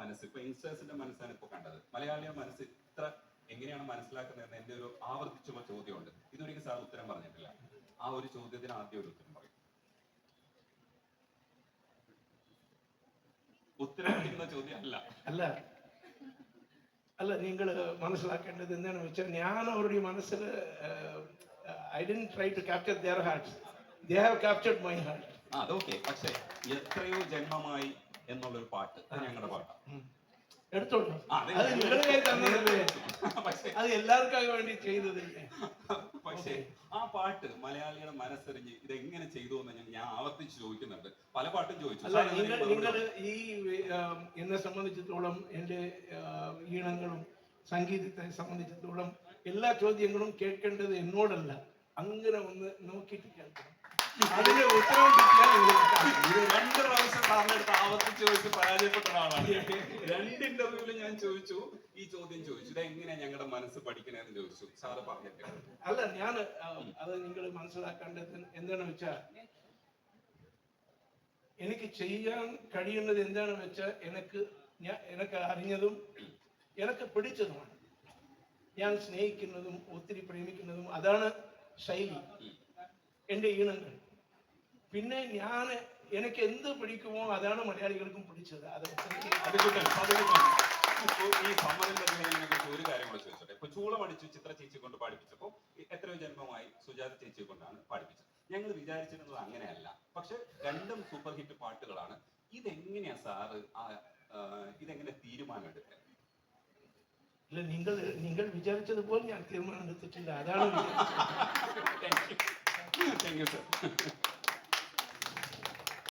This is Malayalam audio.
മനസ്സ്, ഇപ്പൊ യങ്സ്റ്റേഴ്സിന്റെ മനസ്സാണ് ഇപ്പൊ കണ്ടത്. മലയാളിയുടെ മനസ്സ് ഇത്ര എങ്ങനെയാണ് മനസ്സിലാക്കുന്നതെന്ന് എന്റെ ഒരു ആവർത്തിച്ചുള്ള ചോദ്യമുണ്ട്. ഇതൊരിക്കലും സാർ ഉത്തരം പറഞ്ഞിട്ടില്ല. ആ ഒരു ചോദ്യത്തിന് ആദ്യം ഒരു ഉത്തരം പറയും. ഉത്തരം കിട്ടുന്ന ചോദ്യം അല്ല. അല്ല അല്ല നിങ്ങൾ മനസ്സിലാക്കേണ്ടത് എന്താണെന്ന് വെച്ചാൽ, ഞാൻ അവരുടെ മനസ്സിൽ I didn't try to capture their hearts, they have captured my heart. അതൊക്കെ, പക്ഷെ എത്രയോ ജന്മമായി എന്നുള്ളൊരു പാട്ട്, അത് ഞങ്ങളുടെ പാട്ടാണ്. എടുത്തോളൂ, അത് നിങ്ങളുടെ കയ്യിൽ തന്നതല്ലേ, അത് എല്ലാവർക്കും വേണ്ടി ചെയ്തതല്ലേ. പക്ഷേ ആ പാട്ട് മലയാളിയുടെ മനസ്സറിഞ്ഞ് ഇതെങ്ങനെ ചെയ്തു എന്ന് ഞാൻ ആവർത്തിച്ച് ചോദിക്കുന്നുണ്ട്. പല പാട്ടും ചോദിച്ചു. അല്ല, നിങ്ങൾ ഈ എന്നെ സംബന്ധിച്ചിടത്തോളം, എൻ്റെ ഈണങ്ങളും സംഗീതത്തെ സംബന്ധിച്ചിടത്തോളം എല്ലാ ചോദ്യങ്ങളും കേൾക്കേണ്ടത് എന്നോടല്ല, അങ്ങനെ ഒന്ന് നോക്കിയിട്ട് കേൾക്കണം. അതിന്റെ ഉത്തരവ് കിട്ടിയാൽ 2 പ്രാവശ്യം സാറിന്റെ അടുത്ത് ആവർത്തിച്ച് ചോദിച്ച് പരാജയപ്പെട്ട ഒരാളാണ്. 2 ഇന്റർവ്യൂവിൽ ഞാൻ ചോദിച്ചു, ഈ ചോദ്യം ചോദിച്ചു, ഇതെങ്ങനെ ഞങ്ങളുടെ മനസ്സ് പഠിക്കണേന്ന് ചോദിച്ചു. സാറ് പറഞ്ഞിട്ടില്ല. അല്ല, ഞാൻ അത് നിങ്ങൾ മനസ്സിലാക്കേണ്ടത് എന്താണെന്ന് വെച്ചാൽ, എനിക്ക് ചെയ്യാൻ കഴിയുന്നത് എന്താണെന്ന് വെച്ചാൽ, എനിക്ക് അറിഞ്ഞതും എനിക്ക് പിടിച്ചതുമാണ്. ഞാൻ സ്നേഹിക്കുന്നതും ഒത്തിരി പ്രേമിക്കുന്നതും അതാണ് ശൈലി, എൻ്റെ ഈണങ്ങൾ. പിന്നെ എനിക്ക് എന്ത് പിടിക്കുമോ അതാണ് മലയാളികൾക്കും പിടിച്ചത്. ഈ സമ്മറിന്റെ ഒരു കാര്യം കൂടെ ചോദിച്ചോട്ടെ. ഇപ്പൊ ചൂളമടിച്ചു ചിത്ര ചേച്ചി കൊണ്ട് പാടിപ്പിച്ചപ്പോ എത്രയോ ജന്മമായി സുജാത ചേച്ചിയെ കൊണ്ടാണ് പാടിപ്പിച്ചത്. ഞങ്ങൾ വിചാരിച്ചിരുന്നത് അങ്ങനെയല്ല, പക്ഷെ 2ഉം സൂപ്പർ ഹിറ്റ് പാട്ടുകളാണ്. ഇതെങ്ങനെയാ സാറ് ഇതെങ്ങനെ തീരുമാനം എടുക്കുക? ഇല്ല, നിങ്ങൾ വിചാരിച്ചതുപോലെ ഞാൻ തീരുമാനം എടുത്തിട്ടില്ല, അതാണ്. Thank you sir.